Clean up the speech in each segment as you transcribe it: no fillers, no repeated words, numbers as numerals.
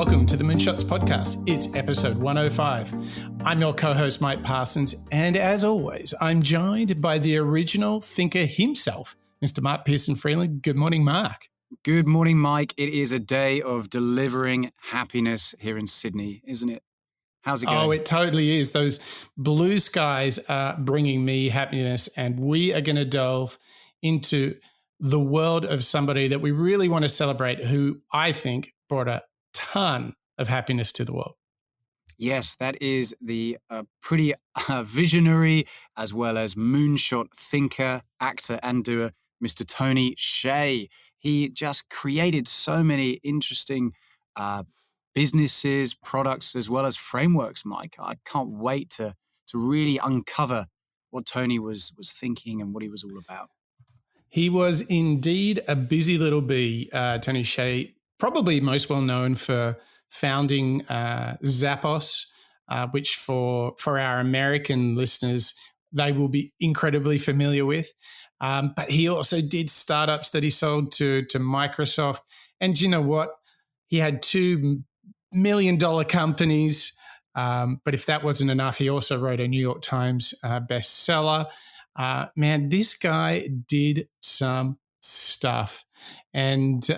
Welcome to the Moonshots Podcast. It's episode 105. I'm your co-host, Mike Parsons, and as always, I'm joined by the original thinker himself, Mr. Mark Pearson Freeland. Good morning, Mark. Good morning, Mike. It is a day of delivering happiness here in Sydney, isn't it? How's it going? Oh, it totally is. Those blue skies are bringing me happiness, and we are going to delve into the world of somebody that we really want to celebrate, who I think brought a ton of happiness to the world. Yes, that is the pretty visionary as well as moonshot thinker, actor and doer, Mr. Tony Hsieh. He just created so many interesting businesses, products, as well as frameworks, Mike. I can't wait to really uncover what Tony was thinking and what he was all about. He was indeed a busy little bee, Tony Hsieh, probably most well known for founding Zappos, which for our American listeners, they will be incredibly familiar with. But he also did startups that he sold to Microsoft. And you know what? He had $2 million companies. But if that wasn't enough, he also wrote a New York Times bestseller. Man, this guy did some stuff. And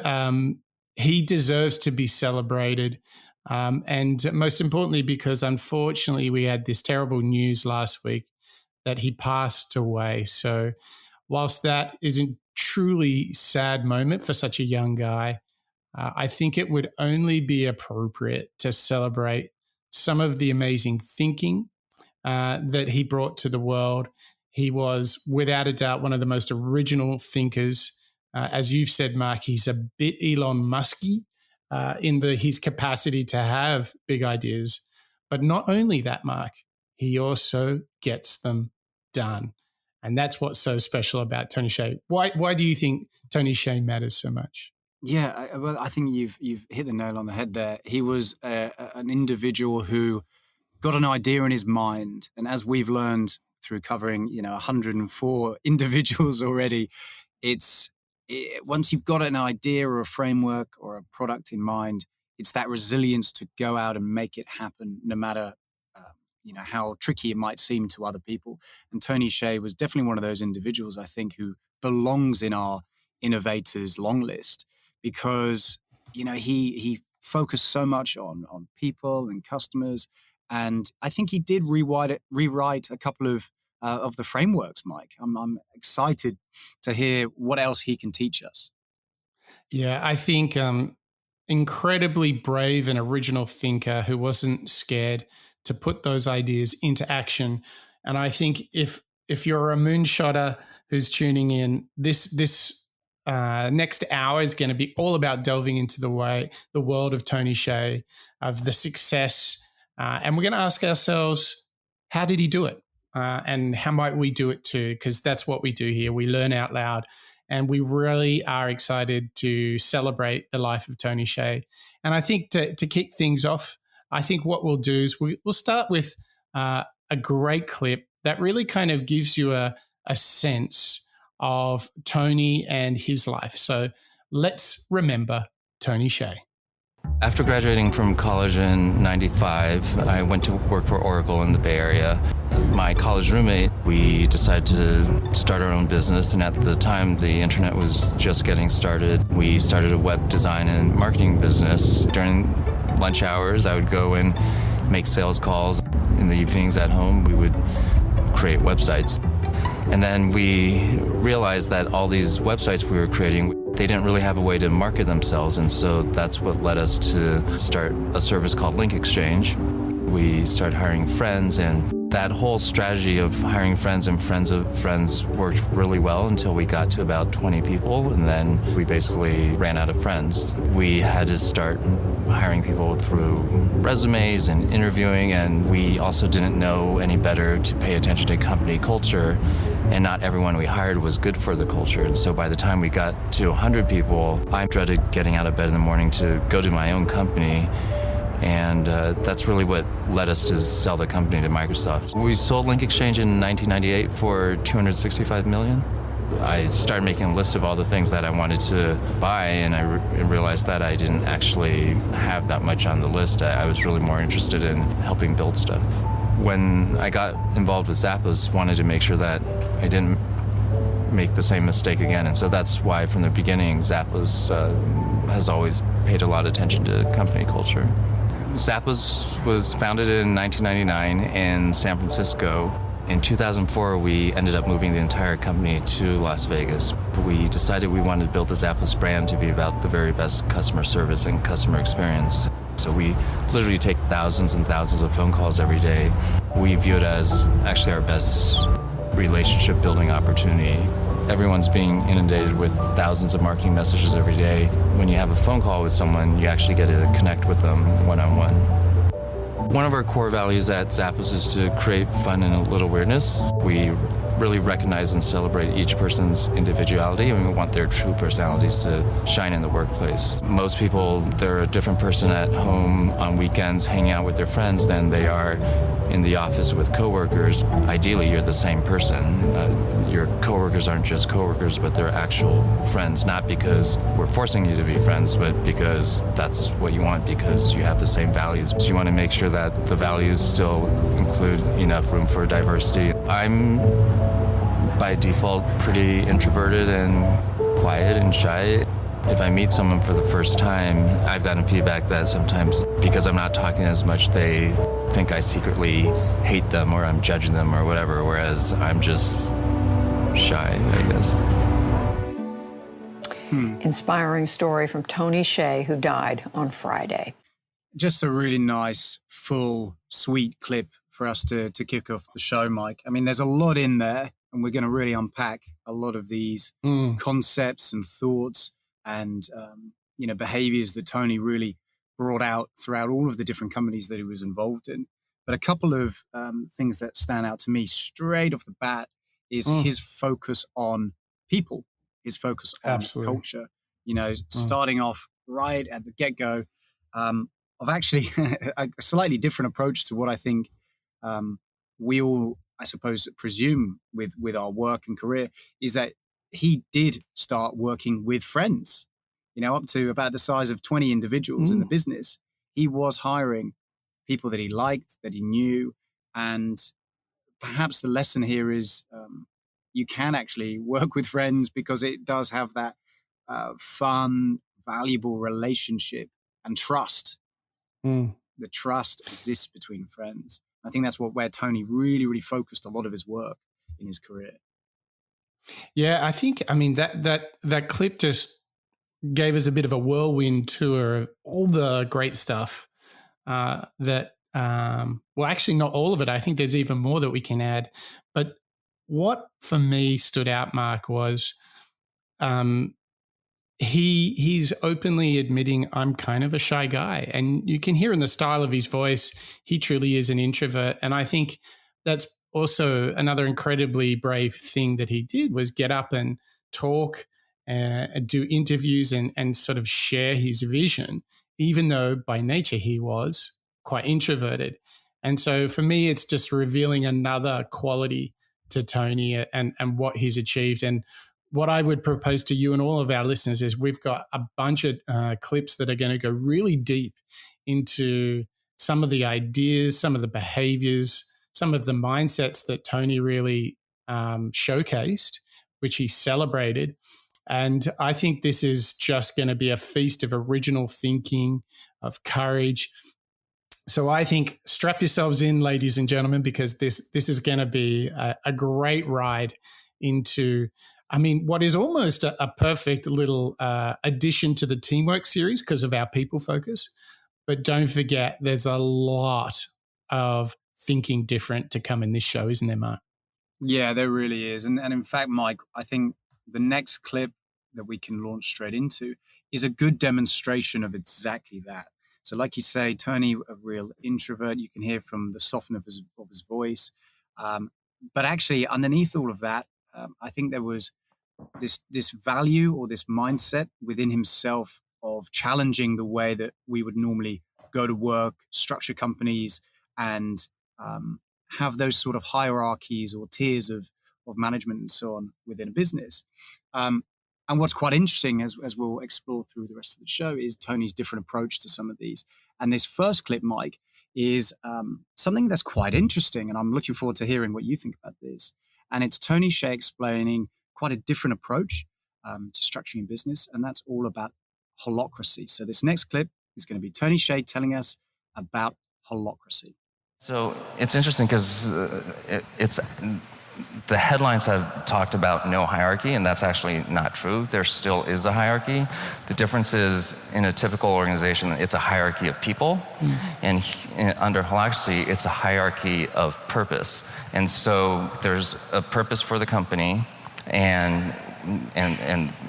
he deserves to be celebrated. And most importantly, because unfortunately we had this terrible news last week that he passed away. So whilst that is a truly sad moment for such a young guy, I think it would only be appropriate to celebrate some of the amazing thinking that he brought to the world. He was, without a doubt, one of the most original thinkers. As you've said, Mark, he's a bit Elon Musky in his capacity to have big ideas. But not only that, Mark, he also gets them done. And that's what's so special about Tony Hsieh. Why do you think Tony Hsieh matters so much? Yeah, well, I think you've hit the nail on the head there. He was an individual who got an idea in his mind. And as we've learned through covering, 104 individuals already, once you've got an idea or a framework or a product in mind, it's that resilience to go out and make it happen, no matter how tricky it might seem to other people. And Tony Hsieh was definitely one of those individuals, I think, who belongs in our innovators long list because he focused so much on people and customers, and I think he did rewrite a couple of the frameworks, Mike. I'm excited to hear what else he can teach us. Yeah, I think incredibly brave and original thinker who wasn't scared to put those ideas into action. And I think if you're a moonshotter who's tuning in, this next hour is going to be all about delving into the world of Tony Hsieh, of the success, and we're going to ask ourselves, how did he do it? And how might we do it too? Because that's what we do here. We learn out loud, and we really are excited to celebrate the life of Tony Hsieh. And I think to kick things off, I think what we'll do is we'll start with a great clip that really kind of gives you a sense of Tony and his life. So let's remember Tony Hsieh. After graduating from college in '95, I went to work for Oracle in the Bay Area. My college roommate, we decided to start our own business, and at the time the internet was just getting started. We started a web design and marketing business. During lunch hours, I would go and make sales calls. In the evenings at home, we would create websites. And then we realized that all these websites we were creating, they didn't really have a way to market themselves. And so that's what led us to start a service called Link Exchange. We started hiring friends, and that whole strategy of hiring friends and friends of friends worked really well until we got to about 20 people, and then we basically ran out of friends. We had to start hiring people through resumes and interviewing, and we also didn't know any better to pay attention to company culture, and not everyone we hired was good for the culture. And so by the time we got to 100 people, I dreaded getting out of bed in the morning to go to my own company. And that's really what led us to sell the company to Microsoft. We sold Link Exchange in 1998 for $265 million. I started making a list of all the things that I wanted to buy, and I realized that I didn't actually have that much on the list. I was really more interested in helping build stuff. When I got involved with Zappos, wanted to make sure that I didn't make the same mistake again, and so that's why from the beginning Zappos has always paid a lot of attention to company culture. Zappos was founded in 1999 in San Francisco. In 2004, we ended up moving the entire company to Las Vegas. We decided we wanted to build the Zappos brand to be about the very best customer service and customer experience. So we literally take thousands and thousands of phone calls every day. We view it as actually our best relationship building opportunity. Everyone's being inundated with thousands of marketing messages every day. When you have a phone call with someone, you actually get to connect with them one-on-one. One of our core values at Zappos is to create fun and a little weirdness. We really recognize and celebrate each person's individuality, and we want their true personalities to shine in the workplace. Most people, they're a different person at home on weekends hanging out with their friends than they are in the office with coworkers. Ideally, you're the same person. Your coworkers aren't just coworkers, but they're actual friends, not because we're forcing you to be friends, but because that's what you want, because you have the same values. So you want to make sure that the values still include enough room for diversity. I'm by default pretty introverted and quiet and shy. If I meet someone for the first time, I've gotten feedback that sometimes because I'm not talking as much, they think I secretly hate them or I'm judging them or whatever, whereas I'm just shy, I guess. Inspiring story from Tony Hsieh, who died on Friday. Just a really nice, full, sweet clip for us to kick off the show, Mike. I mean, there's a lot in there, and we're going to really unpack a lot of these concepts and thoughts and, behaviors that Tony really brought out throughout all of the different companies that he was involved in. But a couple of things that stand out to me straight off the bat is his focus on people, his focus on culture. Starting off right at the get-go of actually a slightly different approach to what I think we all, I suppose, presume with our work and career, is that he did start working with friends, up to about the size of 20 individuals in the business. He was hiring people that he liked, that he knew. And perhaps the lesson here is you can actually work with friends because it does have that fun, valuable relationship and trust. The trust exists between friends. I think that's where Tony really, really focused a lot of his work in his career. Yeah, that clip just gave us a bit of a whirlwind tour of all the great stuff actually not all of it. I think there's even more that we can add. But what for me stood out, Mark, was he's openly admitting I'm kind of a shy guy. And you can hear in the style of his voice, he truly is an introvert. And I think that's also another incredibly brave thing that he did, was get up and talk and do interviews and sort of share his vision, even though by nature he was quite introverted. And so for me, it's just revealing another quality to Tony and what he's achieved. And what I would propose to you and all of our listeners is we've got a bunch of clips that are going to go really deep into some of the ideas, some of the behaviors, some of the mindsets that Tony really showcased, which he celebrated. And I think this is just going to be a feast of original thinking, of courage. So I think strap yourselves in, ladies and gentlemen, because this is going to be a great ride into, what is almost a perfect little addition to the Teamwork series because of our people focus. But don't forget, there's a lot of thinking different to come in this show, isn't there, Mark? Yeah, there really is. And in fact, Mike, I think the next clip that we can launch straight into is a good demonstration of exactly that. So like you say, Tony, a real introvert, you can hear from the softness of his voice. But actually underneath all of that, I think there was this value or this mindset within himself of challenging the way that we would normally go to work, structure companies, and have those sort of hierarchies or tiers of of management and so on within a business. And what's quite interesting, as we'll explore through the rest of the show, is Tony's different approach to some of these. And this first clip, Mike, is something that's quite interesting, and I'm looking forward to hearing what you think about this. And it's Tony Hsieh explaining quite a different approach to structuring business, and that's all about holacracy. So this next clip is going to be Tony Hsieh telling us about holacracy. So it's interesting because the headlines have talked about no hierarchy, and that's actually not true. There still is a hierarchy. The difference is, in a typical organization, it's a hierarchy of people, and under holacracy, it's a hierarchy of purpose. And so there's a purpose for the company, and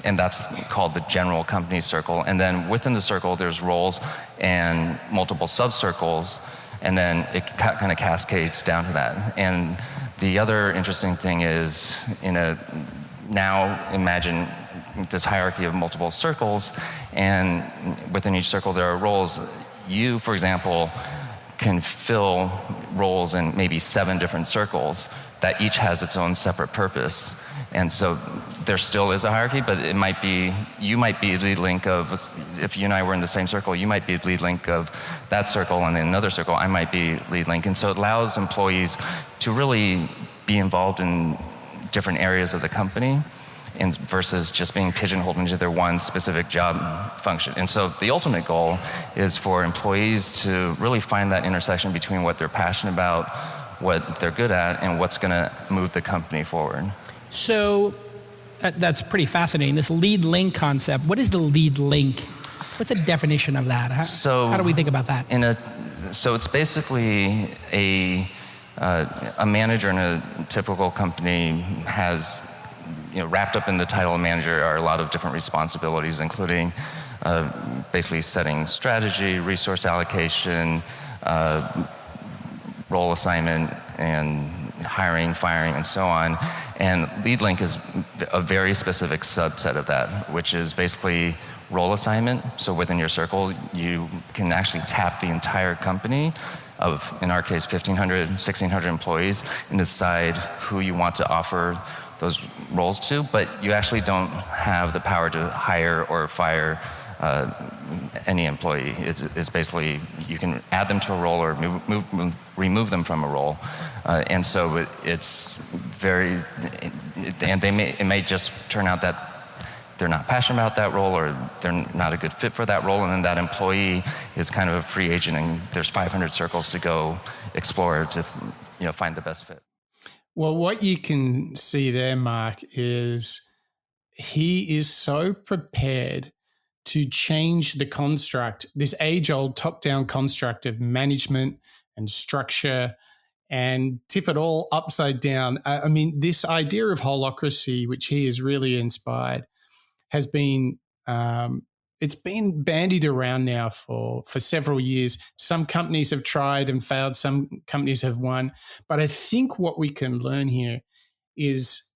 that's called the general company circle. And then within the circle, there's roles and multiple sub-circles, and then it kind of cascades down to that. And the other interesting thing is, now imagine this hierarchy of multiple circles, and within each circle there are roles. You, for example, can fill roles in maybe 7 different circles that each has its own separate purpose. And so there still is a hierarchy, but you might be lead link of, if you and I were in the same circle, you might be lead link of that circle, and in another circle, I might be lead link. And so it allows employees to really be involved in different areas of the company, and versus just being pigeonholed into their one specific job function. And so the ultimate goal is for employees to really find that intersection between what they're passionate about, what they're good at, and what's going to move the company forward. So that's pretty fascinating. This lead link concept. What is the lead link? What's the definition of that? How do we think about that? So it's basically a manager in a typical company has, wrapped up in the title of manager are a lot of different responsibilities, including basically setting strategy, resource allocation, role assignment, and hiring, firing, and so on. And lead link is a very specific subset of that, which is basically role assignment. So within your circle, you can actually tap the entire company of, in our case, 1,500, 1,600 employees, and decide who you want to offer those roles to, but you actually don't have the power to hire or fire any employee. It's basically, you can add them to a role or remove them from a role. And so it's very, and it may just turn out that they're not passionate about that role, or they're not a good fit for that role, and then that employee is kind of a free agent, and there's 500 circles to go explore to find the best fit. Well, what you can see there, Mark, is he is so prepared to change the construct, this age-old top-down construct of management and structure, and tip it all upside down. I mean, this idea of holacracy, which he has really inspired, has been it's been bandied around now for several years. Some companies have tried and failed. Some companies have won. But I think what we can learn here is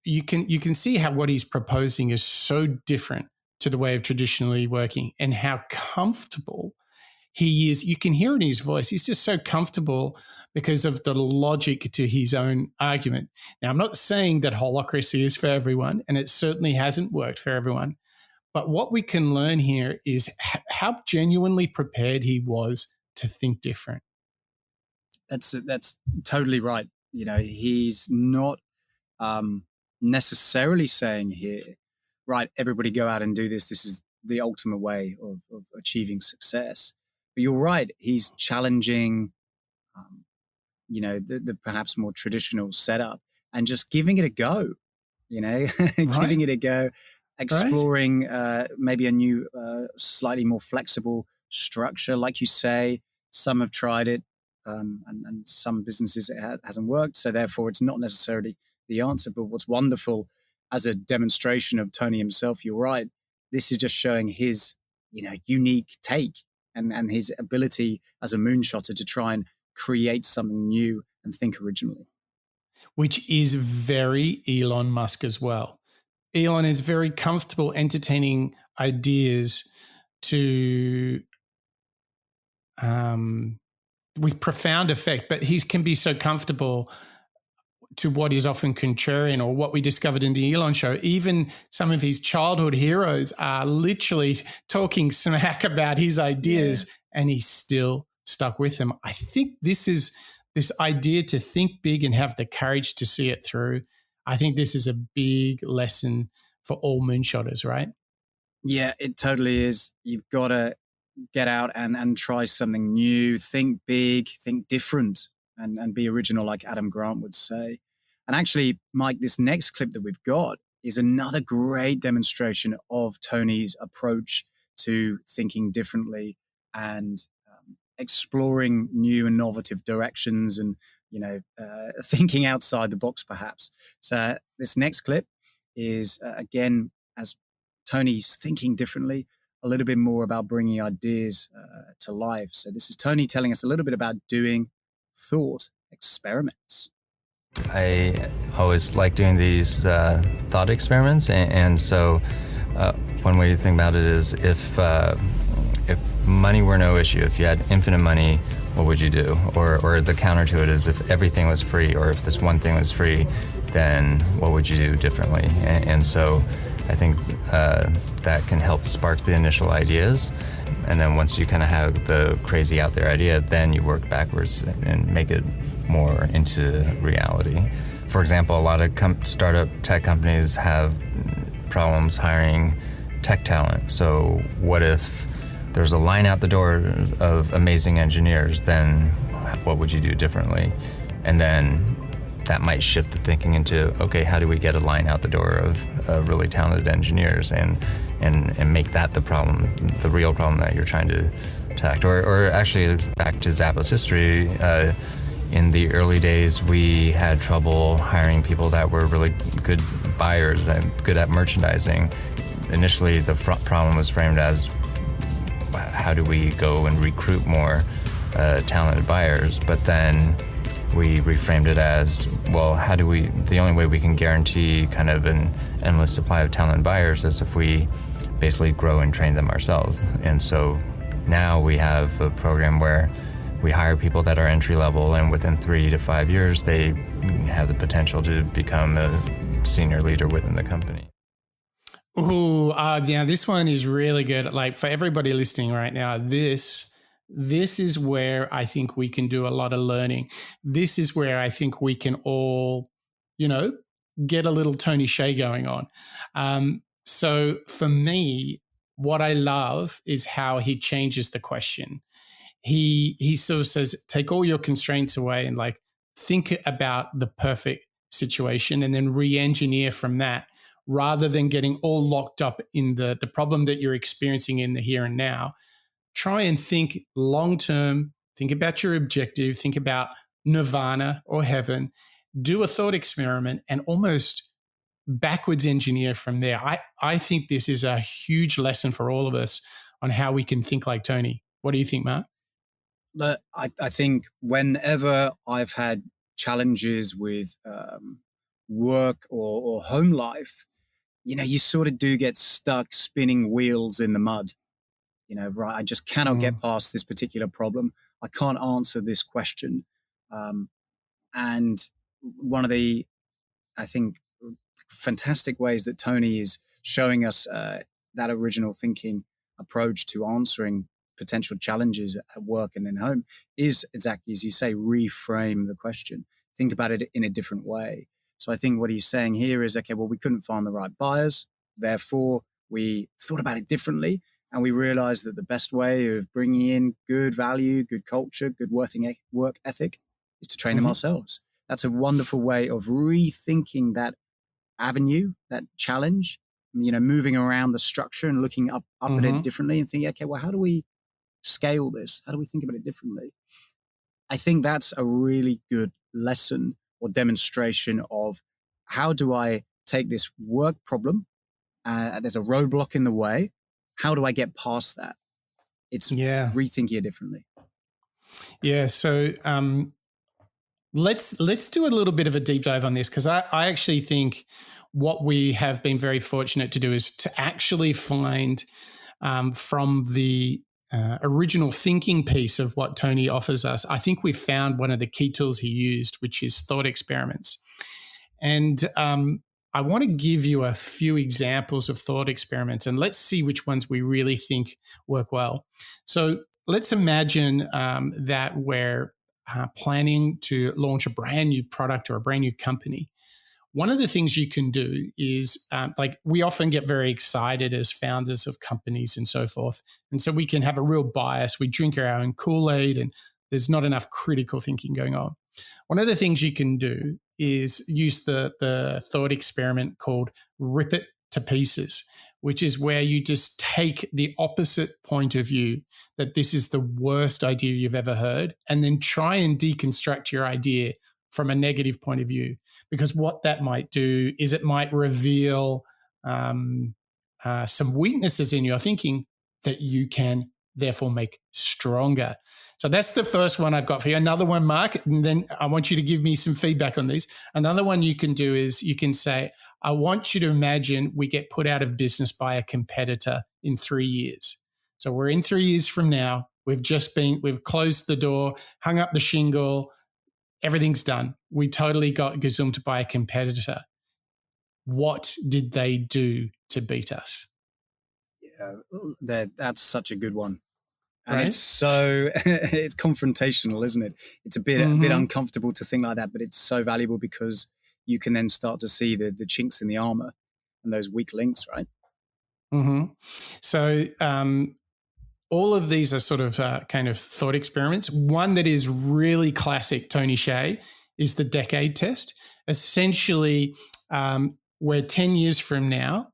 you can see how what he's proposing is so different to the way of traditionally working, and how comfortable he is. You can hear it in his voice. He's just so comfortable because of the logic to his own argument. Now, I'm not saying that holacracy is for everyone, and it certainly hasn't worked for everyone. But what we can learn here is how genuinely prepared he was to think different. That's totally right. He's not necessarily saying here, right, everybody go out and do this. This is the ultimate way of achieving success. But you're right. He's challenging, the perhaps more traditional setup, and just giving it a go, giving it a go, exploring maybe a new, slightly more flexible structure. Like you say, some have tried it, and some businesses it hasn't worked. So therefore, it's not necessarily the answer. But what's wonderful as a demonstration of Tony himself, you're right, this is just showing his, unique take and his ability as a moonshotter to try and create something new and think originally. Which is very Elon Musk as well. Elon is very comfortable entertaining ideas with profound effect, but he can be so comfortable to what is often contrarian, or what we discovered in the Elon show. Even some of his childhood heroes are literally talking smack about his ideas, and he's still stuck with them. I think this idea to think big and have the courage to see it through. I think this is a big lesson for all moonshotters, right? Yeah, it totally is. You've got to get out and try something new, think big, think different, and be original, like Adam Grant would say. And actually, Mike, this next clip that we've got is another great demonstration of Tony's approach to thinking differently and exploring new and innovative directions, and thinking outside the box, perhaps. So this next clip is again, as Tony's thinking differently, a little bit more about bringing ideas to life. So this is Tony telling us a little bit about doing thought experiments. I always like doing these thought experiments, and so one way to think about it is if money were no issue, if you had infinite money, what would you do? Or the counter to it is, if everything was free, or if this one thing was free, then what would you do differently? And so I think that can help spark the initial ideas. And then once you kind of have the crazy out there idea, then you work backwards and make it more into reality. For example, a lot of startup tech companies have problems hiring tech talent. So what if there's a line out the door of amazing engineers? Then what would you do differently? And then that might shift the thinking into, okay, how do we get a line out the door of really talented engineers and make that the problem, the real problem that you're trying to tackle? Or actually, back to Zappos history, in the early days, we had trouble hiring people that were really good buyers and good at merchandising. Initially, the problem was framed as, how do we go and recruit more talented buyers? But then we reframed it as, well, the only way we can guarantee kind of an endless supply of talented buyers is if we basically grow and train them ourselves. And so now we have a program where we hire people that are entry level, and within 3 to 5 years, they have the potential to become a senior leader within the company. Ooh, yeah, this one is really good. Like, for everybody listening right now, this is where I think we can do a lot of learning. This is where I think we can all, get a little Tony Hsieh going on. So for me, what I love is how he changes the question. He sort of says, take all your constraints away and think about the perfect situation, and then re-engineer from that, rather than getting all locked up in the problem that you're experiencing in the here and now. Try and think long-term, think about your objective, think about nirvana or heaven, do a thought experiment, and almost backwards engineer from there. I think this is a huge lesson for all of us on how we can think like Tony. What do you think, Mark? I think whenever I've had challenges with work or home life, you sort of do get stuck spinning wheels in the mud. Right, I just cannot get past this particular problem. I can't answer this question. And one of the, I think, fantastic ways that Tony is showing us that original thinking approach to answering potential challenges at work and in home is exactly, as you say, reframe the question. Think about it in a different way. So I think what he's saying here is, okay, well, we couldn't find the right buyers. Therefore, we thought about it differently. And we realized that the best way of bringing in good value, good culture, good work ethic is to train them ourselves. That's a wonderful way of rethinking that avenue, that challenge, moving around the structure and looking up at it differently and thinking, okay, well, how do we scale this? How do we think about it differently? I think that's a really good lesson or demonstration of, how do I take this work problem? There's a roadblock in the way. How do I get past that? It's rethinking it differently. Yeah. So let's do a little bit of a deep dive on this, because I actually think what we have been very fortunate to do is to actually find from the original thinking piece of what Tony offers us, I think we've found one of the key tools he used, which is thought experiments. And I want to give you a few examples of thought experiments, and let's see which ones we really think work well. So let's imagine that we're planning to launch a brand new product or a brand new company. One of the things you can do is like we often get very excited as founders of companies and so forth. And so we can have a real bias. We drink our own Kool-Aid and there's not enough critical thinking going on. One of the things you can do is use the thought experiment called rip it to pieces, which is where you just take the opposite point of view that this is the worst idea you've ever heard, and then try and deconstruct your idea from a negative point of view. Because what that might do is it might reveal some weaknesses in your thinking that you can therefore make stronger. So that's the first one I've got for you. Another one, Mark, and then I want you to give me some feedback on these. Another one you can do is you can say, I want you to imagine we get put out of business by a competitor in 3 years. So we're in 3 years from now. We've closed the door, hung up the shingle, everything's done. We totally got gazumped by a competitor. What did they do to beat us? Yeah, that's such a good one. And right? It's so, it's confrontational, isn't it? It's a bit uncomfortable to think like that, but it's so valuable because you can then start to see the chinks in the armor and those weak links, right? Mm-hmm. So all of these are sort of kind of thought experiments. One that is really classic Tony Hsieh is the decade test. Essentially, where 10 years from now,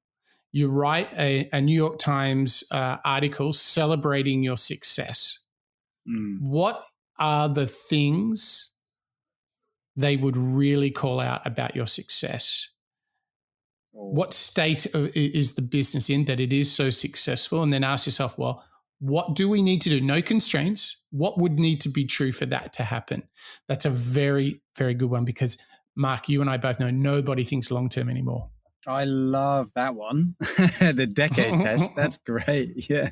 you write a New York Times article celebrating your success. What are the things they would really call out about your success? What state is the business in that it is so successful? And then ask yourself, well, what do we need to do? No constraints. What would need to be true for that to happen? That's a very, very good one because, Mark, you and I both know nobody thinks long-term anymore. I love that one. The decade test. That's great. Yeah.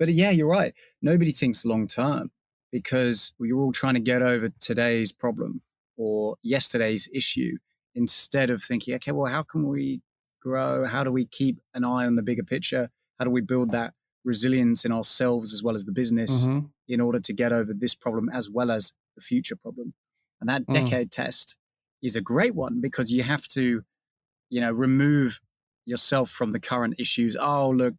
But yeah, you're right. Nobody thinks long-term because you're all trying to get over today's problem or yesterday's issue instead of thinking, okay, well, how can we grow? How do we keep an eye on the bigger picture? How do we build that resilience in ourselves as well as the business in order to get over this problem as well as the future problem? And that decade test is a great one because you have to, remove yourself from the current issues. Oh, look,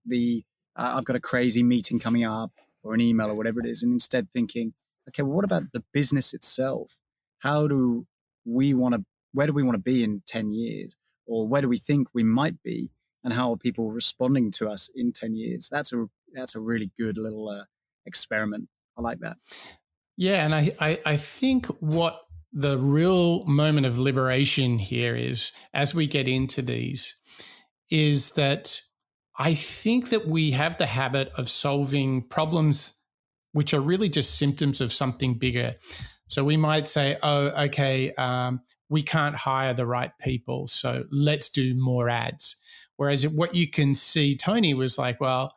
I've got a crazy meeting coming up or an email or whatever it is. And instead thinking, okay, well, what about the business itself? Where do we want to be in 10 years? Or where do we think we might be? And how are people responding to us in 10 years? That's a really good little experiment. I like that. Yeah, and I think what the real moment of liberation here is, as we get into these, is that I think that we have the habit of solving problems which are really just symptoms of something bigger. So we might say, oh, okay, we can't hire the right people, so let's do more ads. Whereas what you can see, Tony was like, well,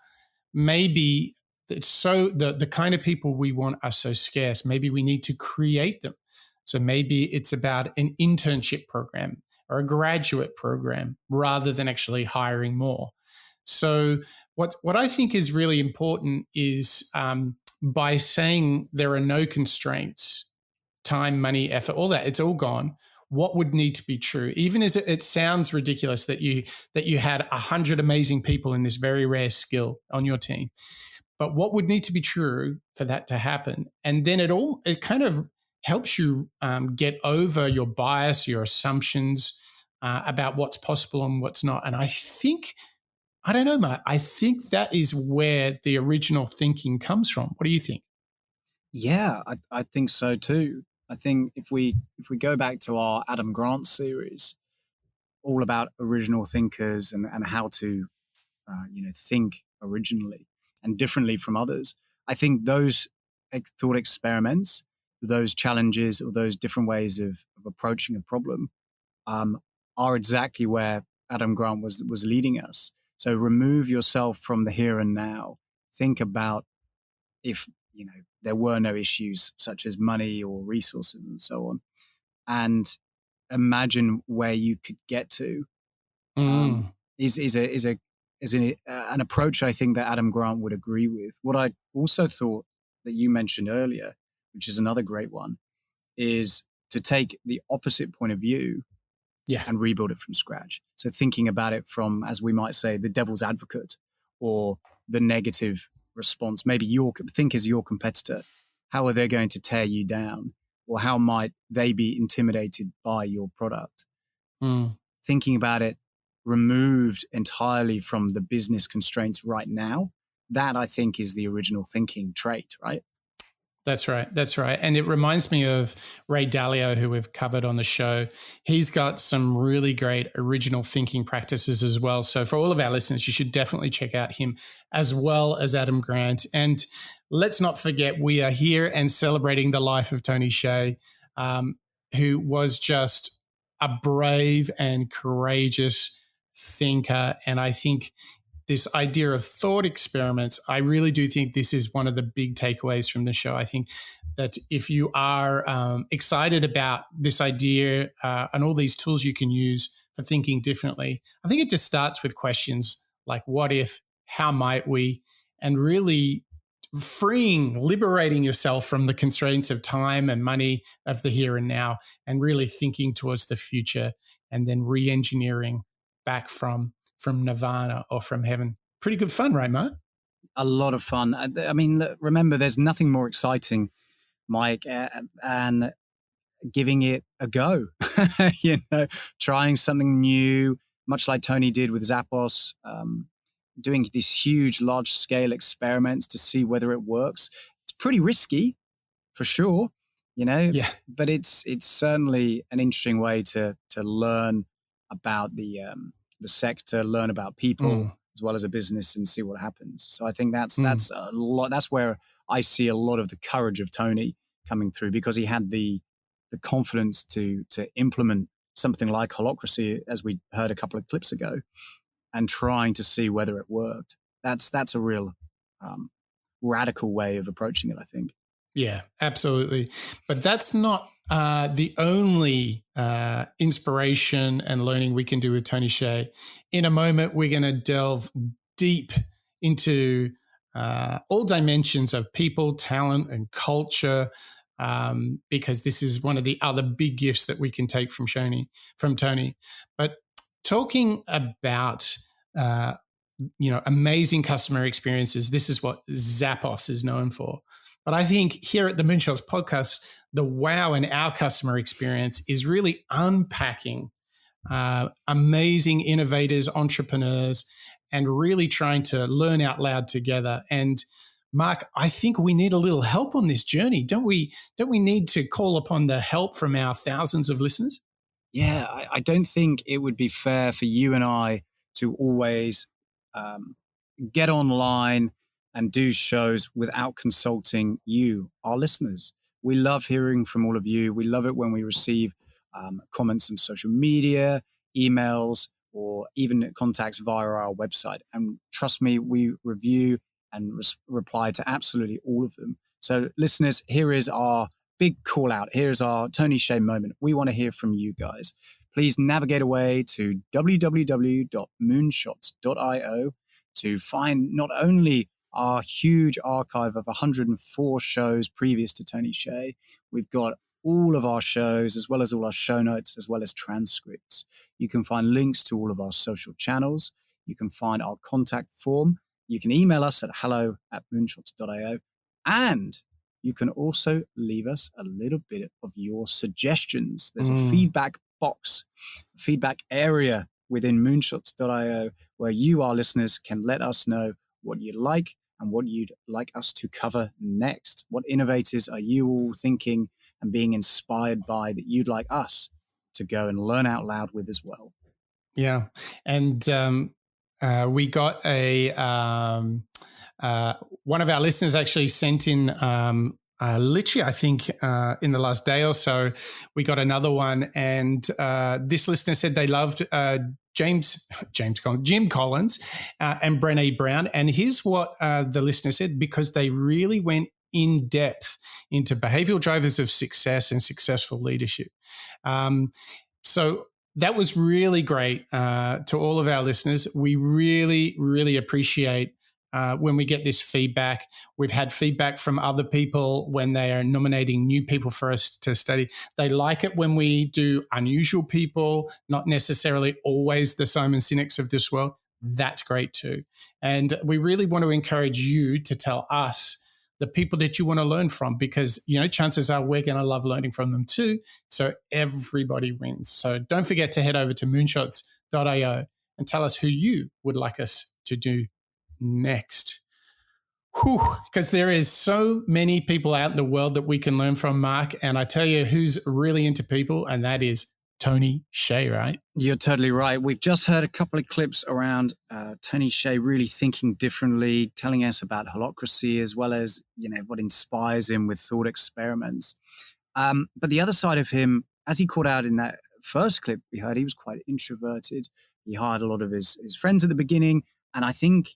maybe it's so the kind of people we want are so scarce. Maybe we need to create them. So maybe it's about an internship program or a graduate program rather than actually hiring more. So what I think is really important is by saying there are no constraints, time, money, effort, all that, it's all gone. What would need to be true? Even as it sounds ridiculous that you had 100 amazing people in this very rare skill on your team, but what would need to be true for that to happen? And then it kind of helps you get over your bias, your assumptions about what's possible and what's not. And I don't know, Mark, I think that is where the original thinking comes from. What do you think? Yeah, I think so too. I think if we go back to our Adam Grant series, all about original thinkers and how to think originally and differently from others, I think those thought experiments, those challenges or those different ways of approaching a problem are exactly where Adam Grant was leading us. So remove yourself from the here and now. Think about if, there were no issues such as money or resources and so on. And imagine where you could get to is an approach I think that Adam Grant would agree with. What I also thought that you mentioned earlier, which is another great one, is to take the opposite point of view and rebuild it from scratch. So thinking about it from, as we might say, the devil's advocate, or the negative response. Maybe think as your competitor. How are they going to tear you down? Or how might they be intimidated by your product? Thinking about it removed entirely from the business constraints right now, that I think is the original thinking trait, right? That's right. That's right. And it reminds me of Ray Dalio, who we've covered on the show. He's got some really great original thinking practices as well. So for all of our listeners, you should definitely check out him as well as Adam Grant. And let's not forget, we are here and celebrating the life of Tony Hsieh, who was just a brave and courageous thinker. And I think this idea of thought experiments, I really do think this is one of the big takeaways from the show. I think that if you are excited about this idea and all these tools you can use for thinking differently, I think it just starts with questions like what if, how might we, and really liberating yourself from the constraints of time and money of the here and now, and really thinking towards the future, and then re-engineering back from nirvana or from heaven. Pretty good fun, right, Mark? A lot of fun. I mean, remember, there's nothing more exciting, Mike, and giving it a go. Trying something new, much like Tony did with Zappos, doing these huge, large-scale experiments to see whether it works. It's pretty risky, for sure, but it's certainly an interesting way to learn about the sector, learn about people as well as a business, and see what happens. So I think that's a lot. That's where I see a lot of the courage of Tony coming through, because he had the confidence to implement something like holacracy, as we heard a couple of clips ago, and trying to see whether it worked. That's a real radical way of approaching it, I think. Yeah, absolutely. But that's not the only inspiration and learning we can do with Tony Hsieh. In a moment, we're going to delve deep into all dimensions of people, talent, and culture, because this is one of the other big gifts that we can take from Tony. But talking about amazing customer experiences, this is what Zappos is known for. But I think here at the Moonshots Podcast, the wow in our customer experience is really unpacking amazing innovators, entrepreneurs, and really trying to learn out loud together. And Mark, I think we need a little help on this journey, don't we? Don't we need to call upon the help from our thousands of listeners? Yeah, I don't think it would be fair for you and I to always get online and do shows without consulting you, our listeners. We love hearing from all of you. We love it when we receive comments on social media, emails, or even contacts via our website. And trust me, we review and reply to absolutely all of them. So listeners, here is our big call out. Here's our Tony Hsieh moment. We want to hear from you guys. Please navigate away to www.moonshots.io to find not only our huge archive of 104 shows previous to Tony Hsieh, we've got all of our shows, as well as all our show notes, as well as transcripts. You can find links to all of our social channels. You can find our contact form. You can email us at hello@moonshots.io. And you can also leave us a little bit of your suggestions. There's a feedback box, feedback area within moonshots.io where you, our listeners, can let us know what you'd like and what you'd like us to cover next. What innovators are you all thinking and being inspired by that you'd like us to go and learn out loud with as well? Yeah. And we got one of our listeners actually sent in literally, I think, in the last day or so, we got another one. And this listener said they loved Jim Collins, and Brené Brown. And here's what the listener said, because they really went in depth into behavioral drivers of success and successful leadership. So that was really great to all of our listeners. We really, really appreciate when we get this feedback. We've had feedback from other people when they are nominating new people for us to study. They like it when we do unusual people, not necessarily always the Simon Sineks of this world. That's great too. And we really want to encourage you to tell us the people that you want to learn from, because, chances are we're going to love learning from them too. So everybody wins. So don't forget to head over to moonshots.io and tell us who you would like us to do next. Because there is so many people out in the world that we can learn from, Mark. And I tell you who's really into people, and that is Tony Hsieh, right? You're totally right. We've just heard a couple of clips around Tony Hsieh really thinking differently, telling us about holacracy, as well as, what inspires him with thought experiments. But the other side of him, as he called out in that first clip we heard, he was quite introverted. He hired a lot of his friends at the beginning. And I think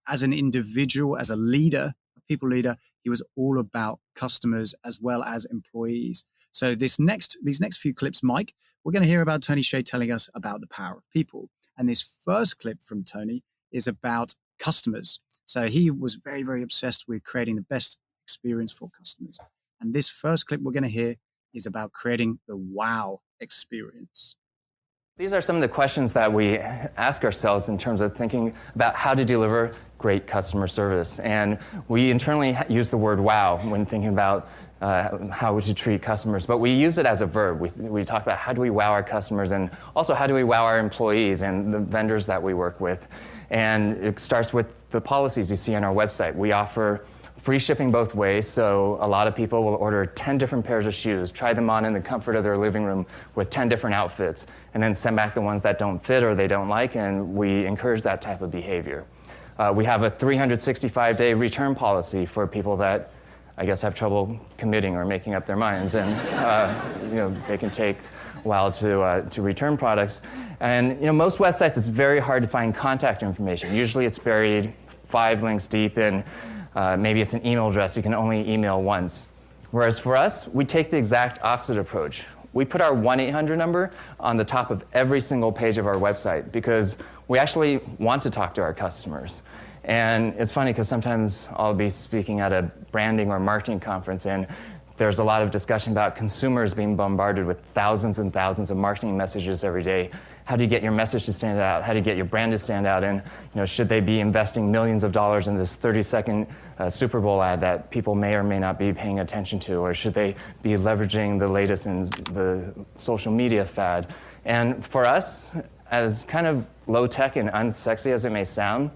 as an individual, as a leader, a people leader, he was all about customers as well as employees. So these next few clips, Mike, we're going to hear about Tony Hsieh telling us about the power of people. And this first clip from Tony is about customers. So he was very, very obsessed with creating the best experience for customers. And this first clip we're going to hear is about creating the wow experience. These are some of the questions that we ask ourselves in terms of thinking about how to deliver great customer service. And we internally use the word wow when thinking about how we should treat customers, but we use it as a verb. We talk about how do we wow our customers, and also how do we wow our employees and the vendors that we work with. And it starts with the policies you see on our website. We offer free shipping both ways, so a lot of people will order 10 different pairs of shoes, try them on in the comfort of their living room with 10 different outfits, and then send back the ones that don't fit or they don't like, and we encourage that type of behavior. We have a 365-day return policy for people that, I guess, have trouble committing or making up their minds, and they can take a while to return products. And most websites, it's very hard to find contact information. Usually it's buried 5 links deep in. Maybe it's an email address you can only email once. Whereas for us, we take the exact opposite approach. We put our 1-800 number on the top of every single page of our website because we actually want to talk to our customers. And it's funny because sometimes I'll be speaking at a branding or marketing conference, and there's a lot of discussion about consumers being bombarded with thousands and thousands of marketing messages every day. How do you get your message to stand out? How do you get your brand to stand out? And should they be investing millions of dollars in this 30-second Super Bowl ad that people may or may not be paying attention to? Or should they be leveraging the latest in the social media fad? And for us, as kind of low-tech and unsexy as it may sound,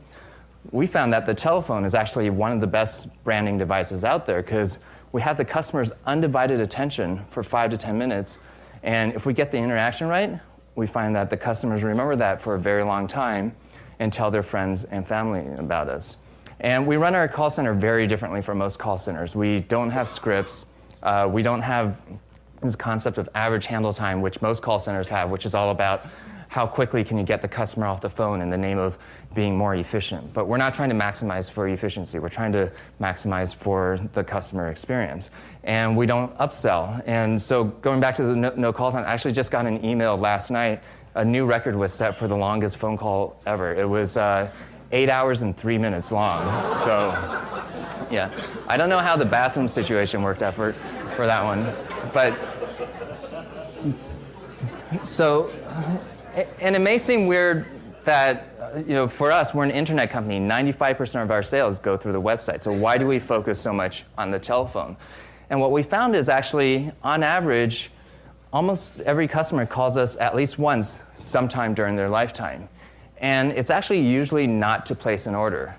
we found that the telephone is actually one of the best branding devices out there because we have the customer's undivided attention for 5 to 10 minutes. And if we get the interaction right, we find that the customers remember that for a very long time and tell their friends and family about us. And we run our call center very differently from most call centers. We don't have scripts. We don't have this concept of average handle time, which most call centers have, which is all about how quickly can you get the customer off the phone in the name of being more efficient. But we're not trying to maximize for efficiency. We're trying to maximize for the customer experience. And we don't upsell. And so going back to the no call time, I actually just got an email last night. A new record was set for the longest phone call ever. It was 8 hours and 3 minutes long. So, yeah. I don't know how the bathroom situation worked out for that one. But, so, and it may seem weird that, for us, we're an internet company. 95% of our sales go through the website. So why do we focus so much on the telephone? And what we found is actually, on average, almost every customer calls us at least once sometime during their lifetime. And it's actually usually not to place an order.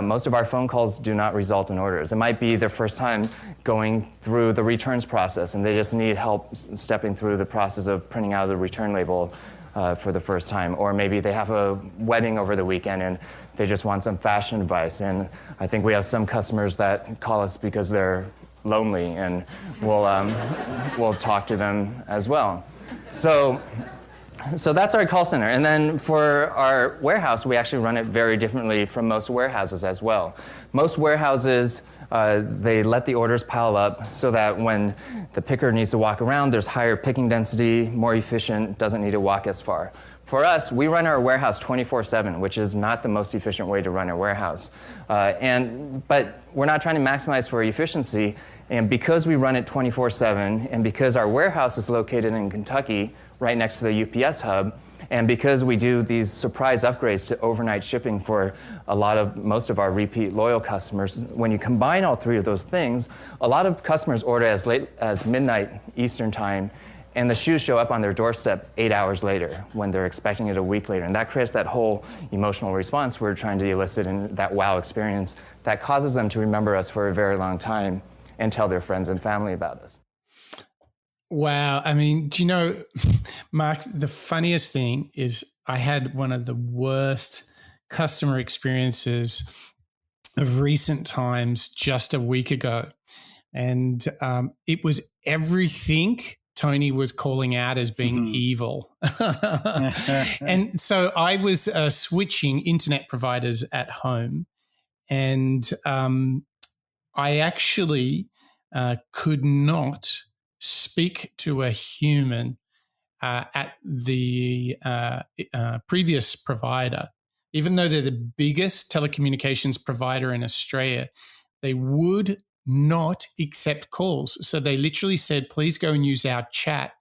Most of our phone calls do not result in orders. It might be their first time going through the returns process, and they just need help stepping through the process of printing out the return label for the first time. Or maybe they have a wedding over the weekend and they just want some fashion advice. And I think we have some customers that call us because they're lonely, and we'll talk to them as well. So So that's our call center. And then for our warehouse, we actually run it very differently from most warehouses as well. Most warehouses, they let the orders pile up so that when the picker needs to walk around, there's higher picking density, more efficient, doesn't need to walk as far. For us, we run our warehouse 24/7, which is not the most efficient way to run a warehouse. But we're not trying to maximize for efficiency. And because we run it 24/7, and because our warehouse is located in Kentucky, right next to the UPS hub, and because we do these surprise upgrades to overnight shipping for most of our repeat loyal customers, when you combine all three of those things, a lot of customers order as late as midnight Eastern time, and the shoes show up on their doorstep 8 hours later when they're expecting it a week later. And that creates that whole emotional response we're trying to elicit in that wow experience that causes them to remember us for a very long time and tell their friends and family about us. Wow. I mean, do you know, Mark, the funniest thing is I had one of the worst customer experiences of recent times just a week ago. And it was everything Tony was calling out as being evil. And so I was switching internet providers at home, and I actually could not speak to a human at the previous provider. Even though they're the biggest telecommunications provider in Australia, they would not accept calls. So they literally said, please go and use our chat.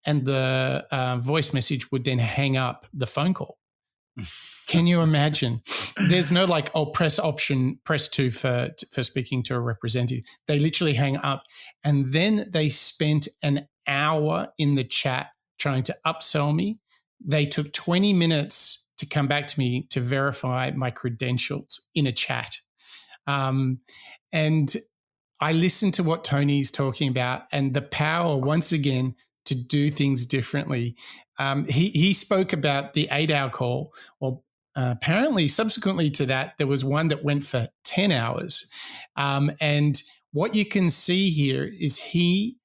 And the voice message would then hang up the phone call. Can you imagine? There's no press 2 for speaking to a representative. They literally hang up. And then they spent an hour in the chat trying to upsell me. They took 20 minutes to come back to me to verify my credentials in a chat. And I listened to what Tony's talking about and the power, once again, to do things differently. He spoke about the 8-hour call. Well, apparently, subsequently to that, there was one that went for 10 hours. And what you can see here is he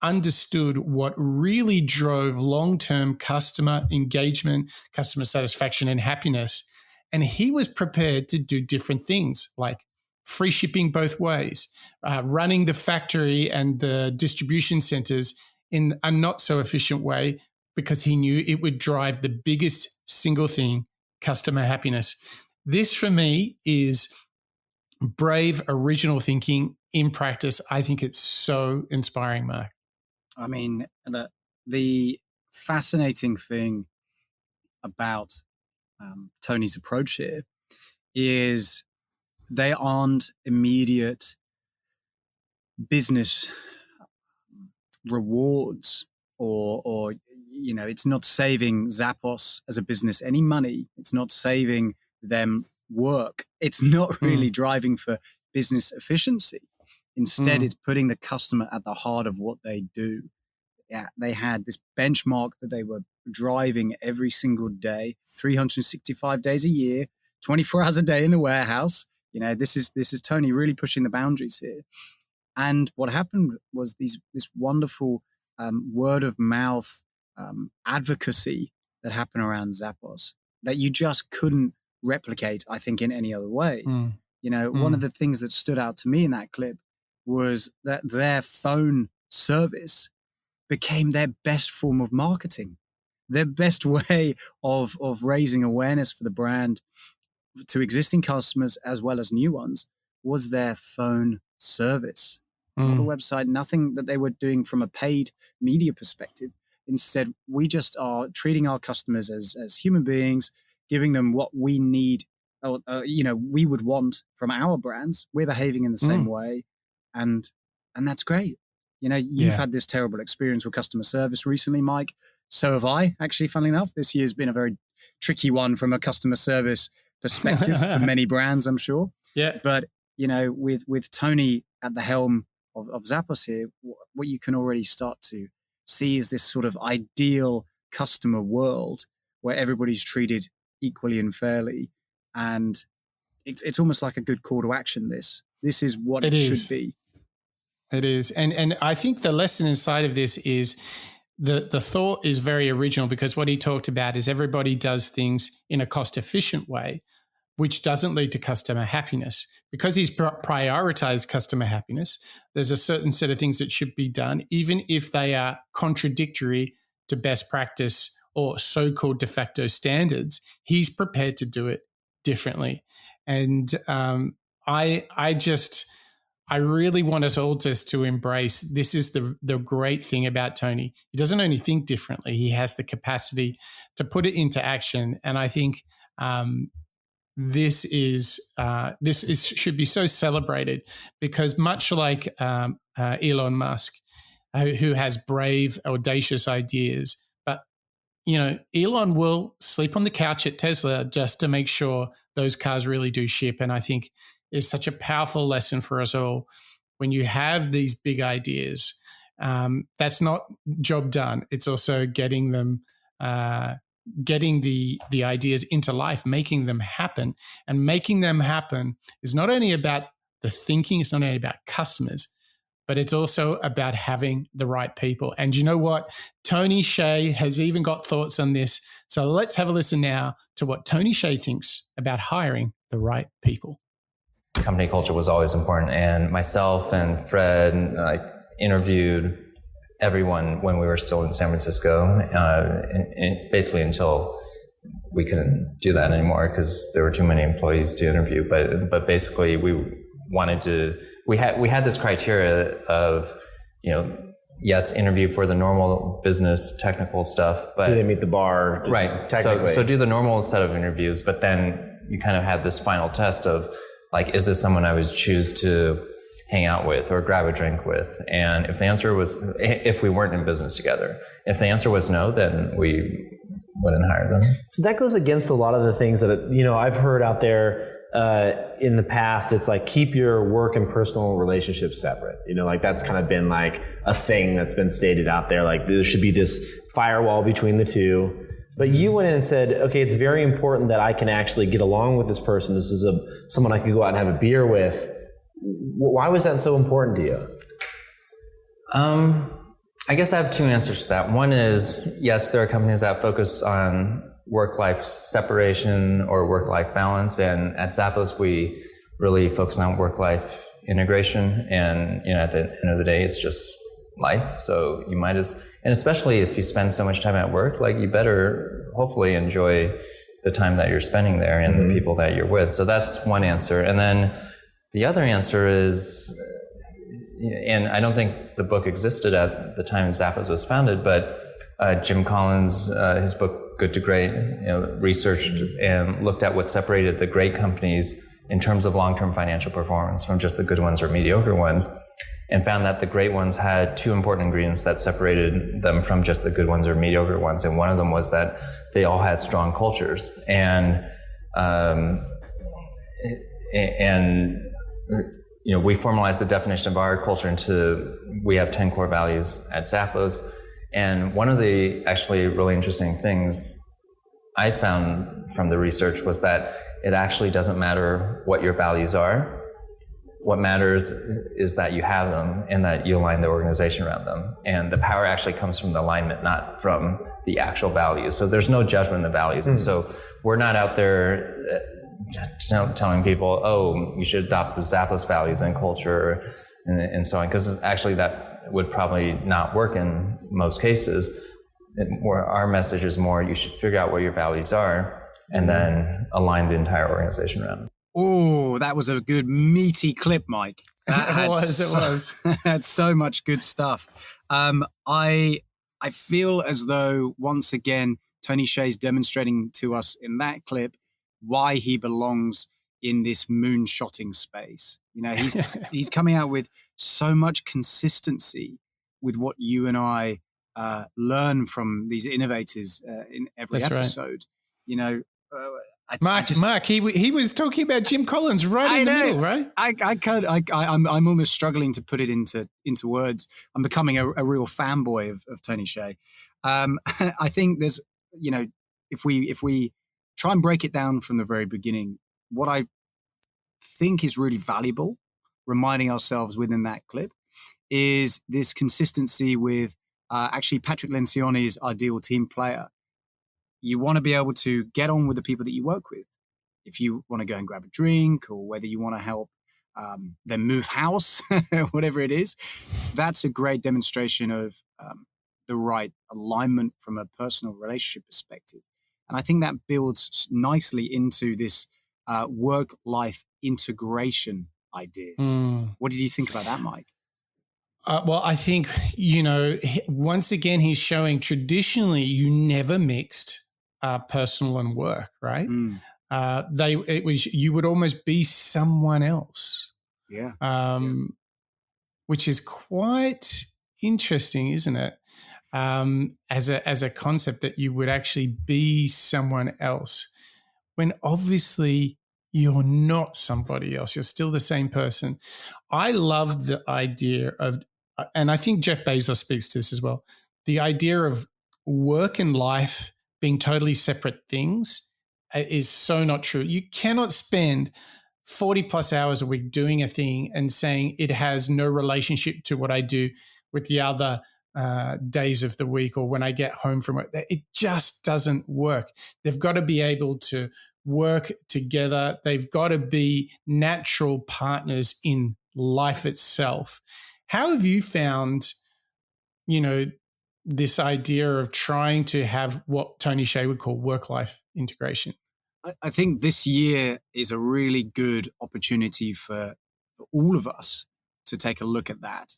understood what really drove long-term customer engagement, customer satisfaction, and happiness. And he was prepared to do different things like free shipping both ways, running the factory and the distribution centers in a not so efficient way because he knew it would drive the biggest single thing, customer happiness. This for me is brave, original thinking in practice. I think it's so inspiring, Mark. I mean, the fascinating thing about Tony's approach here is they aren't immediate business rewards or it's not saving Zappos as a business any money. It's not saving them work. It's not really driving for business efficiency. Instead, it's putting the customer at the heart of what they do. Yeah, they had this benchmark that they were driving every single day, 365 days a year, 24 hours a day in the warehouse. This is Tony really pushing the boundaries here. And what happened was this wonderful word of mouth advocacy that happened around Zappos that you just couldn't replicate, I think, in any other way. One of the things that stood out to me in that clip was that their phone service became their best form of marketing, their best way of raising awareness for the brand to existing customers as well as new ones was their phone service. Not a website, nothing that they were doing from a paid media perspective. Instead, we just are treating our customers as human beings, giving them what we need, we would want from our brands. We're behaving in the same way. And that's great. You've had this terrible experience with customer service recently, Mike. So have I, actually, funnily enough. This year's been a very tricky one from a customer service perspective for many brands, I'm sure. Yeah. But, with Tony at the helm of Zappos here, what you can already start to see is this sort of ideal customer world where everybody's treated equally and fairly. And it's almost like a good call to action, this. This is what it should be. It is. And I think the lesson inside of this is the thought is very original, because what he talked about is everybody does things in a cost-efficient way, which doesn't lead to customer happiness. Because he's prioritized customer happiness, there's a certain set of things that should be done, even if they are contradictory to best practice or so-called de facto standards. He's prepared to do it differently. And I really want us all just to embrace, this is the great thing about Tony. He doesn't only think differently, he has the capacity to put it into action. And I think this should be so celebrated, because much like Elon Musk, who has brave, audacious ideas, but Elon will sleep on the couch at Tesla just to make sure those cars really do ship. And I think is such a powerful lesson for us all. When you have these big ideas, that's not job done. It's also getting them, getting the ideas into life, making them happen. And making them happen is not only about the thinking, it's not only about customers, but it's also about having the right people. And you know what? Tony Hsieh has even got thoughts on this. So let's have a listen now to what Tony Hsieh thinks about hiring the right people. Company culture was always important, and myself and Fred interviewed everyone when we were still in San Francisco, and basically until we couldn't do that anymore because there were too many employees to interview. But basically, we had this criteria of, yes, interview for the normal business technical stuff, but do they meet the bar? Right. Technically. So do the normal set of interviews, but then you kind of had this final test of, is this someone I would choose to hang out with or grab a drink with? And if the answer was, if we weren't in business together, if the answer was no, then we wouldn't hire them. So that goes against a lot of the things that, I've heard out there in the past. It's keep your work and personal relationships separate. That's kind of been a thing that's been stated out there. There should be this firewall between the two. But you went in and said, okay, it's very important that I can actually get along with this person. This is someone I can go out and have a beer with. Why was that so important to you? I guess I have two answers to that. One is, yes, there are companies that focus on work-life separation or work-life balance. And at Zappos, we really focus on work-life integration. And, at the end of the day, it's just life. So you might and especially if you spend so much time at work, you better hopefully enjoy the time that you're spending there and the people that you're with. So that's one answer. And then the other answer is, and I don't think the book existed at the time Zappos was founded, but Jim Collins, his book Good to Great, researched and looked at what separated the great companies in terms of long-term financial performance from just the good ones or mediocre ones, and found that the great ones had two important ingredients that separated them from just the good ones or mediocre ones. And one of them was that they all had strong cultures. And we formalized the definition of our culture into, we have 10 core values at Zappos. And one of the actually really interesting things I found from the research was that it actually doesn't matter what your values are. What matters is that you have them and that you align the organization around them. And the power actually comes from the alignment, not from the actual values. So there's no judgment in the values. And so we're not out there telling people, oh, you should adopt the Zappos values and culture and so on, because actually that would probably not work in most cases. Our message is more, you should figure out what your values are and then align the entire organization around them. Oh, that was a good meaty clip, Mike. It was. Had so much good stuff. I feel as though once again Tony Hsieh's demonstrating to us in that clip why he belongs in this moonshotting space. He's coming out with so much consistency with what you and I learn from these innovators in every episode. Right. Mark, he was talking about Jim Collins right in the middle, right? I'm almost struggling to put it into words. I'm becoming a real fanboy of Tony Hsieh. I think there's, if we try and break it down from the very beginning, what I think is really valuable, reminding ourselves within that clip, is this consistency with actually Patrick Lencioni's ideal team player. You want to be able to get on with the people that you work with. If you want to go and grab a drink, or whether you want to help them move house, whatever it is, that's a great demonstration of the right alignment from a personal relationship perspective. And I think that builds nicely into this work-life integration idea. What did you think about that, Mike? Well, I think, once again, he's showing traditionally you never mixed personal and work, right? You would almost be someone else. Yeah. Which is quite interesting, isn't it? As a concept that you would actually be someone else, when obviously you're not somebody else. You're still the same person. I love the idea of, and I think Jeff Bezos speaks to this as well, the idea of work and life being totally separate things is so not true. You cannot spend 40 plus hours a week doing a thing and saying it has no relationship to what I do with the other days of the week or when I get home from work. It just doesn't work. They've got to be able to work together. They've got to be natural partners in life itself. How have you found, this idea of trying to have what Tony Hsieh would call work-life integration? I think this year is a really good opportunity for all of us to take a look at that.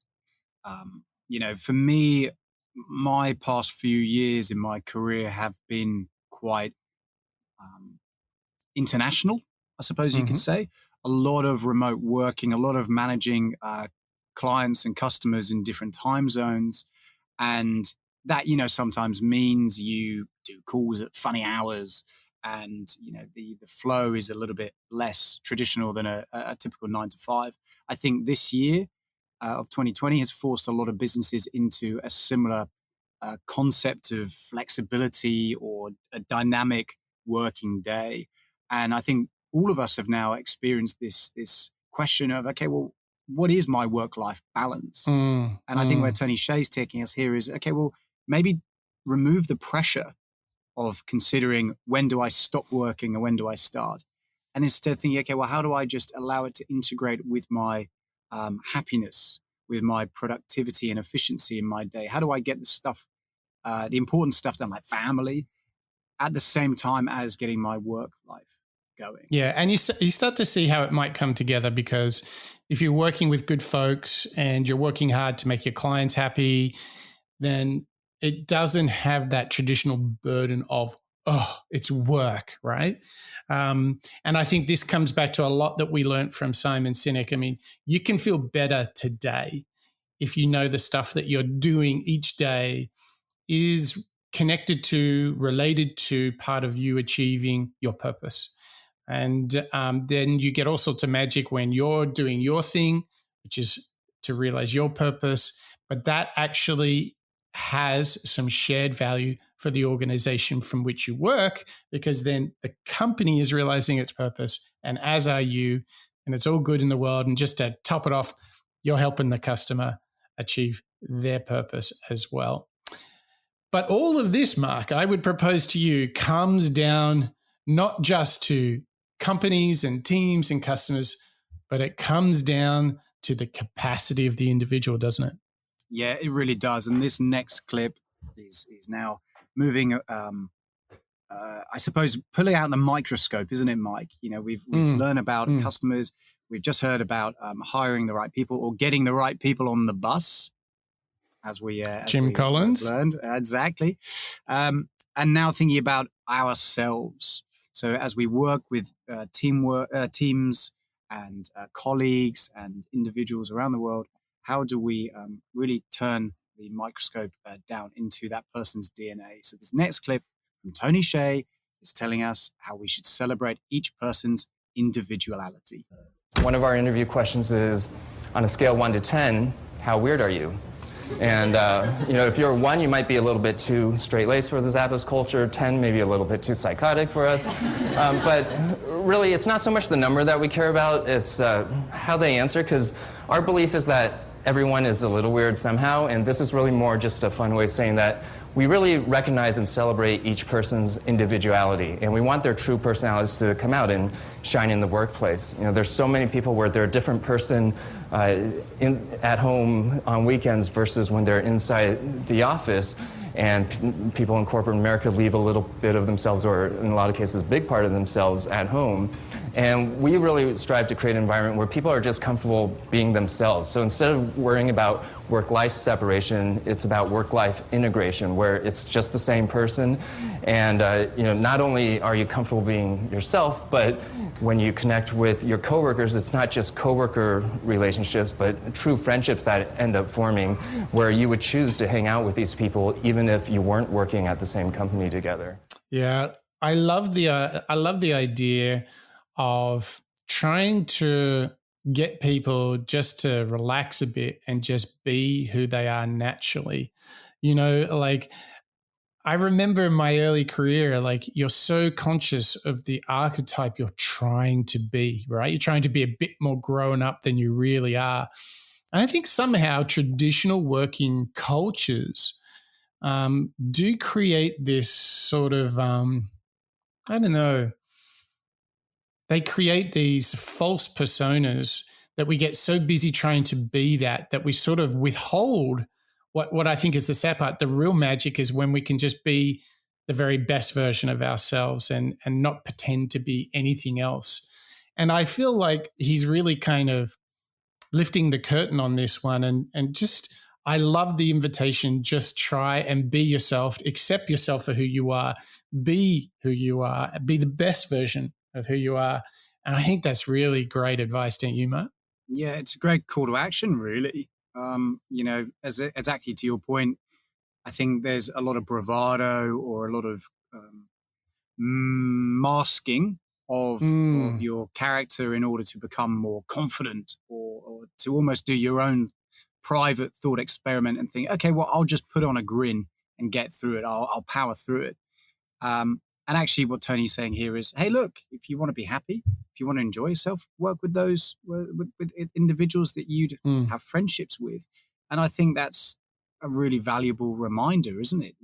For me, my past few years in my career have been quite international, I suppose you could say. A lot of remote working, a lot of managing clients and customers in different time zones. And that, sometimes means you do calls at funny hours. And, the flow is a little bit less traditional than a typical 9 to 5. I think this year of 2020 has forced a lot of businesses into a similar concept of flexibility or a dynamic working day. And I think all of us have now experienced this question of, okay, well, what is my work-life balance? And I think where Tony Hsieh's taking us here is, okay, well, maybe remove the pressure of considering when do I stop working and when do I start? And instead thinking, okay, well, how do I just allow it to integrate with my happiness, with my productivity and efficiency in my day? How do I get the stuff, the important stuff done, like family, at the same time as getting my work life going? Yeah, and you start to see how it might come together, because if you're working with good folks and you're working hard to make your clients happy, then it doesn't have that traditional burden of, it's work, right? And I think this comes back to a lot that we learned from Simon Sinek. I mean, you can feel better today if you know the stuff that you're doing each day is connected to, related to part of you achieving your purpose. And then you get all sorts of magic when you're doing your thing, which is to realize your purpose, but that actually has some shared value for the organization from which you work, because then the company is realizing its purpose, and as are you, and it's all good in the world. And just to top it off, you're helping the customer achieve their purpose as well. But all of this, Mark, I would propose to you, comes down not just to companies and teams and customers, but it comes down to the capacity of the individual, doesn't it? Yeah, it really does. And this next clip is now moving, I suppose, pulling out the microscope, isn't it, Mike? We've learned about customers. We've just heard about hiring the right people or getting the right people on the bus, as we Jim Collins learned. Exactly. And now thinking about ourselves. So as we work with teams and colleagues and individuals around the world, how do we really turn the microscope down into that person's DNA? So this next clip from Tony Hsieh is telling us how we should celebrate each person's individuality. One of our interview questions is, on a scale 1 to 10, how weird are you? And, if you're 1, you might be a little bit too straight-laced for the Zappos culture. 10, maybe a little bit too psychotic for us. But really, it's not so much the number that we care about. It's how they answer, because our belief is that everyone is a little weird somehow, and this is really more just a fun way of saying that we really recognize and celebrate each person's individuality, and we want their true personalities to come out and shine in the workplace. There's so many people where they're a different person at home on weekends versus when they're inside the office, and people in corporate America leave a little bit of themselves, or in a lot of cases, a big part of themselves at home. And we really strive to create an environment where people are just comfortable being themselves. So instead of worrying about work-life separation, it's about work-life integration, where it's just the same person. And not only are you comfortable being yourself, but when you connect with your coworkers, it's not just coworker relationships, but true friendships that end up forming, where you would choose to hang out with these people even if you weren't working at the same company together. Yeah, I love the idea of trying to get people just to relax a bit and just be who they are naturally. Like I remember in my early career, like you're so conscious of the archetype you're trying to be, right? You're trying to be a bit more grown up than you really are. And I think somehow traditional working cultures do create this sort of, I don't know, they create these false personas that we get so busy trying to be that we sort of withhold what I think is the sad part. The real magic is when we can just be the very best version of ourselves and not pretend to be anything else. And I feel like he's really kind of lifting the curtain on this one. And just, I love the invitation, just try and be yourself, accept yourself for who you are, be who you are, be the best version of who you are. And I think that's really great advice, don't you, Mark? Yeah, it's a great call to action, really. Exactly to your point, I think there's a lot of bravado or a lot of masking of your character in order to become more confident or to almost do your own private thought experiment and think, okay, well, I'll just put on a grin and get through it. I'll power through it. And actually what Tony's saying here is, hey, look, if you want to be happy, if you want to enjoy yourself, work with those, with individuals that you'd have friendships with. And I think that's a really valuable reminder, isn't it?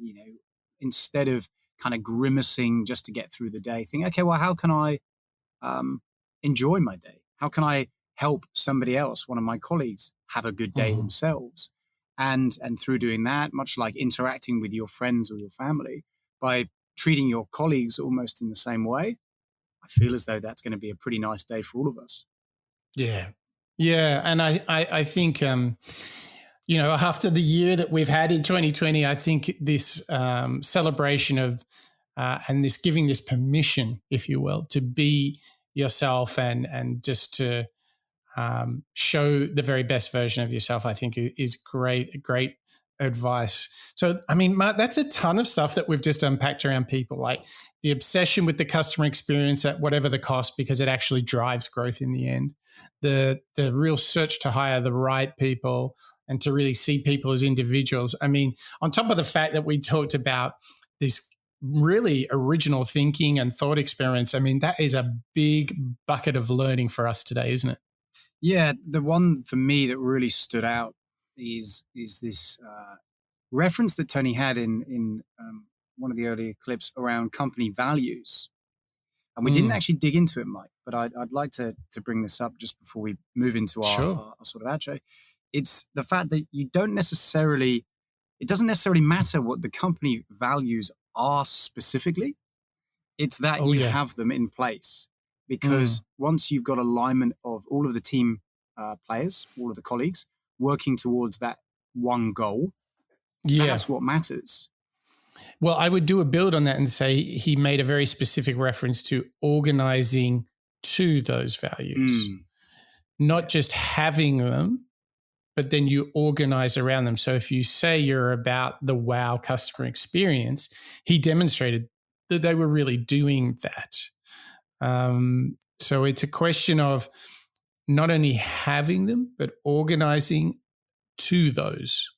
Instead of kind of grimacing just to get through the day, think, okay, well, how can I enjoy my day? How can I help somebody else, one of my colleagues, have a good day themselves? And through doing that, much like interacting with your friends or your family, by treating your colleagues almost in the same way, I feel as though that's going to be a pretty nice day for all of us. Yeah. Yeah. And I think, after the year that we've had in 2020, I think this celebration of and this giving this permission, if you will, to be yourself and just to show the very best version of yourself, I think is great advice. So, I mean, Mark, that's a ton of stuff that we've just unpacked around people, like the obsession with the customer experience at whatever the cost, because it actually drives growth in the end. The real search to hire the right people and to really see people as individuals. I mean, on top of the fact that we talked about this really original thinking and thought experiments, I mean, that is a big bucket of learning for us today, isn't it? Yeah, the one for me that really stood out is this reference that Tony had in one of the earlier clips around company values. And we didn't actually dig into it, Mike, but I'd like to bring this up just before we move into our sort of outro. It's the fact that it doesn't necessarily matter what the company values are specifically. It's that you have them in place. Because once you've got alignment of all of the team players, all of the colleagues, working towards that one goal, that's what matters. Well, I would do a build on that and say he made a very specific reference to organizing to those values, not just having them, but then you organize around them. So if you say you're about the wow customer experience, he demonstrated that they were really doing that. So it's a question of not only having them, but organizing to those.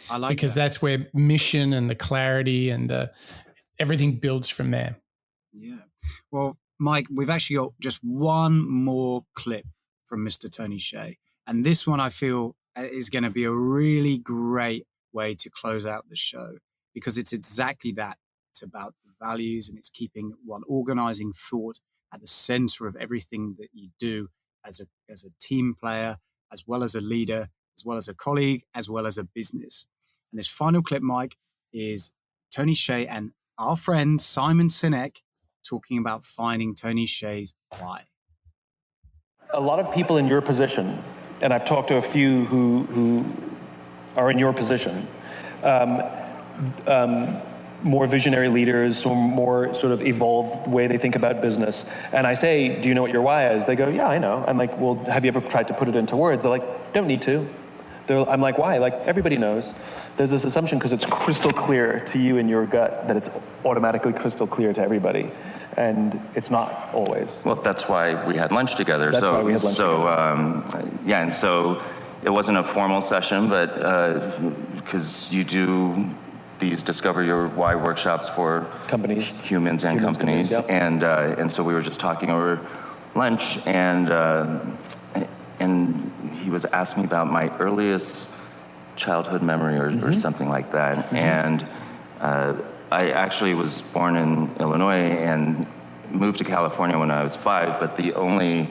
I like because that's where mission and the clarity and everything builds from there. Yeah. Well, Mike, we've actually got just one more clip from Mr. Tony Hsieh. And this one I feel is going to be a really great way to close out the show, because it's exactly that. It's about the values, and it's keeping one organizing thought at the center of everything that you do as a team player, as well as a leader, as well as a colleague, as well as a business. And this final clip, Mike, is Tony Hsieh and our friend Simon Sinek talking about finding Tony Hsieh's why. A lot of people in your position, and I've talked to a few who are in your position, more visionary leaders or more sort of evolved way they think about business. And I say, do you know what your why is? They go, yeah, I know. I'm like, well, have you ever tried to put it into words? They're like, don't need to. I'm like, why? Like, everybody knows. There's this assumption because it's crystal clear to you in your gut that it's automatically crystal clear to everybody. And it's not always. Well, that's why we had lunch together. That's why we had lunch together. Yeah, and so it wasn't a formal session, but because you do these Discover Your Why workshops for companies, humans and companies. Yep. And so we were just talking over lunch, and he was asking me about my earliest childhood memory or something like that. Mm-hmm. And I actually was born in Illinois and moved to California when I was 5, but the only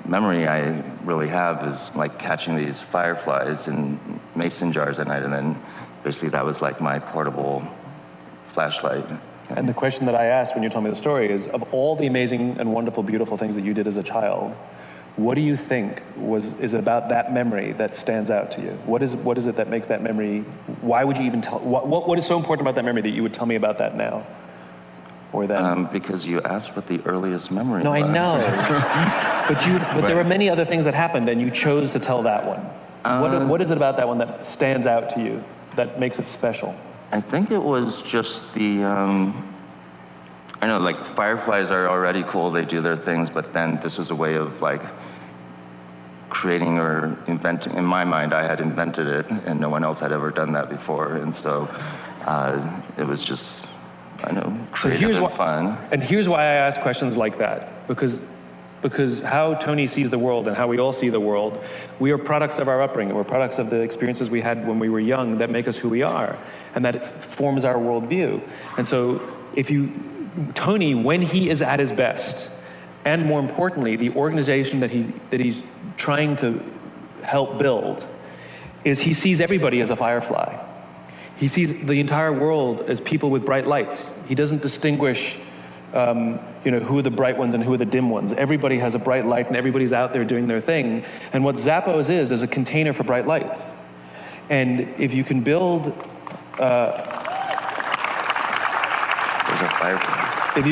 memory I really have is like catching these fireflies in mason jars at night, and then basically that was like my portable flashlight. And the question that I asked when you told me the story is, of all the amazing and wonderful, beautiful things that you did as a child, what do you think is about that memory that stands out to you? What is it that makes that memory? Why would you even tell? What is so important about that memory that you would tell me about that now, or then? Because you asked what the earliest memory was. No, I know. but there were many other things that happened, and you chose to tell that one. What is it about that one that stands out to you, that makes it special? I think it was just the. I know, like, fireflies are already cool, they do their things, but then this was a way of, like, creating or inventing. In my mind, I had invented it, and no one else had ever done that before, and so it was just, I know, creative and fun. And here's why I ask questions like that, because how Tony sees the world and how we all see the world, we are products of our upbringing. We're products of the experiences we had when we were young that make us who we are, and that forms our worldview. And so Tony, when he is at his best, and more importantly, the organization that he's trying to help build, is he sees everybody as a firefly. He sees the entire world as people with bright lights. He doesn't distinguish, who are the bright ones and who are the dim ones. Everybody has a bright light, and everybody's out there doing their thing. And what Zappos is a container for bright lights. And if you can build If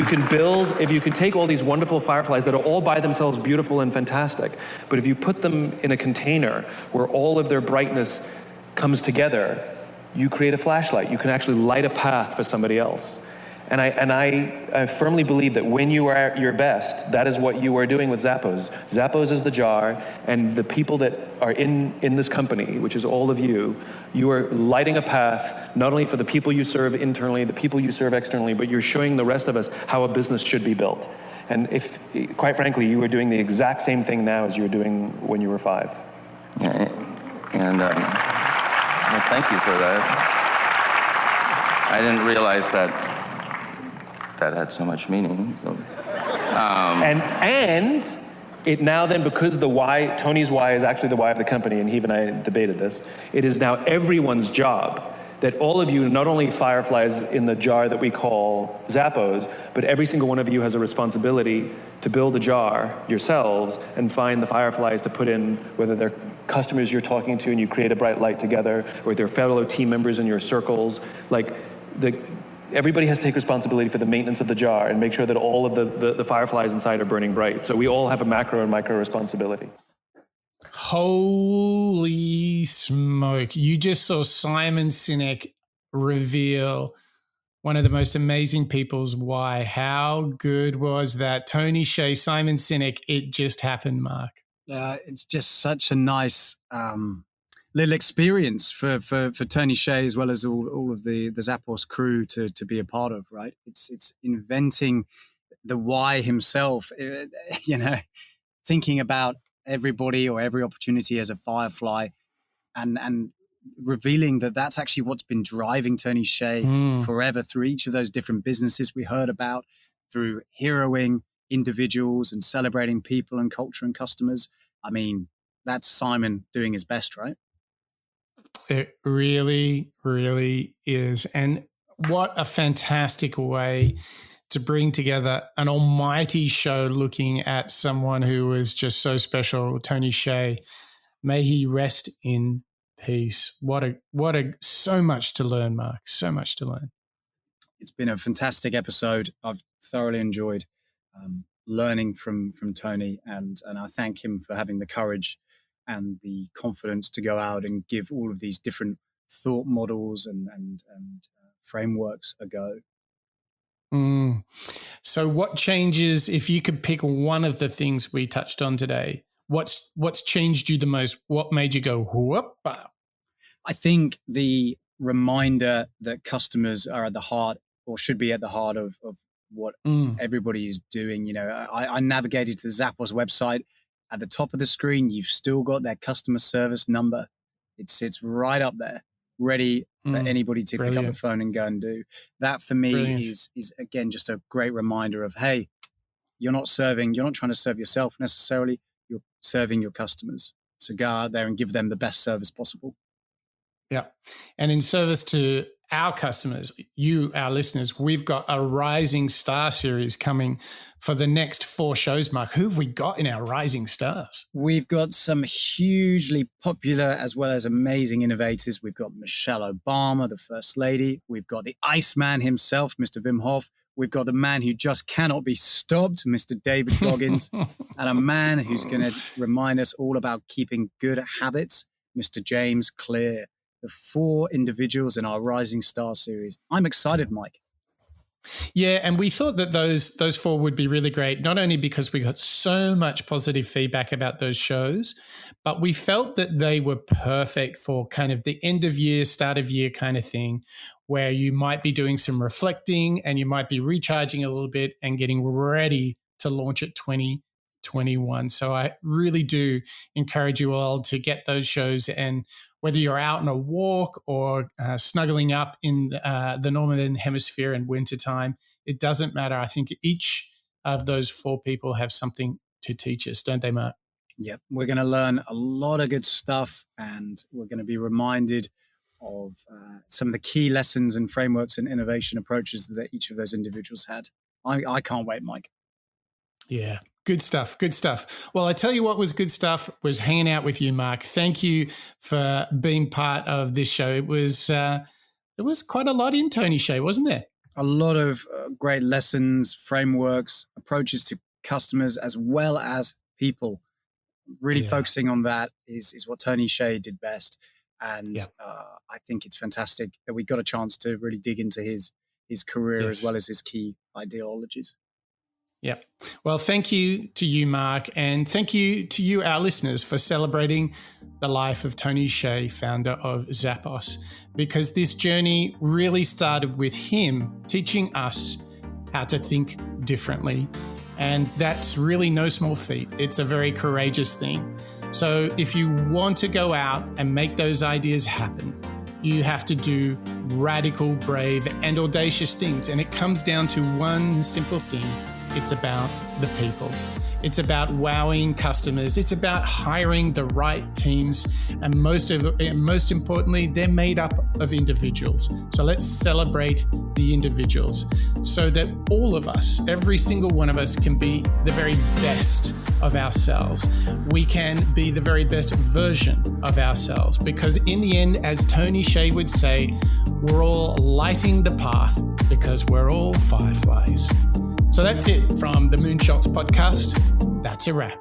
you can take all these wonderful fireflies that are all by themselves beautiful and fantastic, but if you put them in a container where all of their brightness comes together, you create a flashlight. You can actually light a path for somebody else. And I firmly believe that when you are at your best, that is what you are doing with Zappos. Zappos is the jar, and the people that are in this company, which is all of you are lighting a path, not only for the people you serve internally, the people you serve externally, but you're showing the rest of us how a business should be built. And if, quite frankly, you are doing the exact same thing now as you were doing when you were 5. Yeah, and well, thank you for that. I didn't realize that had so much meaning. So. And it now then, because the why, Tony's why is actually the why of the company, and he and I debated this, it is now everyone's job that all of you, not only fireflies in the jar that we call Zappos, but every single one of you has a responsibility to build a jar yourselves and find the fireflies to put in, whether they're customers you're talking to and you create a bright light together, or they're fellow team members in your circles. Everybody has to take responsibility for the maintenance of the jar and make sure that all of the fireflies inside are burning bright. So we all have a macro and micro responsibility. Holy smoke. You just saw Simon Sinek reveal one of the most amazing people's why. How good was that? Tony Hsieh, Simon Sinek, it just happened, Mark. It's just such a nice little experience for Tony Hsieh, as well as all of the Zappos crew to be a part of, right? It's inventing the why himself, thinking about everybody or every opportunity as a firefly, and revealing that that's actually what's been driving Tony Hsieh forever through each of those different businesses we heard about, through heroing individuals and celebrating people and culture and customers. I mean, that's Simon doing his best, right? It really, really is. And what a fantastic way to bring together an almighty show looking at someone who was just so special, Tony Hsieh. May he rest in peace. What a so much to learn, Mark. So much to learn. It's been a fantastic episode. I've thoroughly enjoyed learning from Tony, and I thank him for having the courage and the confidence to go out and give all of these different thought models and frameworks a go. So what changes, if you could pick one of the things we touched on today, what's changed you the most? What made you go, whoop? I think the reminder that customers are at the heart, or should be at the heart of what everybody is doing. You know, I navigated to the Zappos website. At the top of the screen, you've still got their customer service number. It sits right up there, ready for anybody to pick up the phone and go and do. That for me is again just a great reminder of, hey, you're not trying to serve yourself necessarily, you're serving your customers. So go out there and give them the best service possible. Yeah. And in service to our customers, you, our listeners, we've got a Rising Star series coming for the next 4 shows, Mark. Who have we got in our Rising Stars? We've got some hugely popular as well as amazing innovators. We've got Michelle Obama, the First Lady. We've got the Iceman himself, Mr. Wim Hof. We've got the man who just cannot be stopped, Mr. David Goggins, and a man who's going to remind us all about keeping good habits, Mr. James Clear. The 4 individuals in our Rising Star series. I'm excited, Mike. Yeah, and we thought that those 4 would be really great, not only because we got so much positive feedback about those shows, but we felt that they were perfect for kind of the end of year, start of year kind of thing, where you might be doing some reflecting and you might be recharging a little bit and getting ready to launch at 2021. So I really do encourage you all to get those shows, and whether you're out on a walk or snuggling up in the Northern Hemisphere in wintertime, it doesn't matter. I think each of those 4 people have something to teach us, don't they, Mark? Yep. We're going to learn a lot of good stuff, and we're going to be reminded of some of the key lessons and frameworks and innovation approaches that each of those individuals had. I can't wait, Mike. Yeah. Good stuff. Good stuff. Well, I tell you what was good stuff was hanging out with you, Mark. Thank you for being part of this show. It was quite a lot in Tony Hsieh, wasn't there? A lot of great lessons, frameworks, approaches to customers as well as people. Really focusing on that is what Tony Hsieh did best. And I think it's fantastic that we got a chance to really dig into his career as well as his key ideologies. Yeah. Well, thank you to you, Mark, and thank you to you, our listeners, for celebrating the life of Tony Hsieh, founder of Zappos, because this journey really started with him teaching us how to think differently. And that's really no small feat. It's a very courageous thing. So if you want to go out and make those ideas happen, you have to do radical, brave, and audacious things. And it comes down to one simple thing. It's about the people. It's about wowing customers. It's about hiring the right teams. And most importantly, they're made up of individuals. So let's celebrate the individuals so that all of us, every single one of us, can be the very best of ourselves. We can be the very best version of ourselves, because in the end, as Tony Hsieh would say, we're all lighting the path because we're all fireflies. So that's it from the Moonshots Podcast. That's a wrap.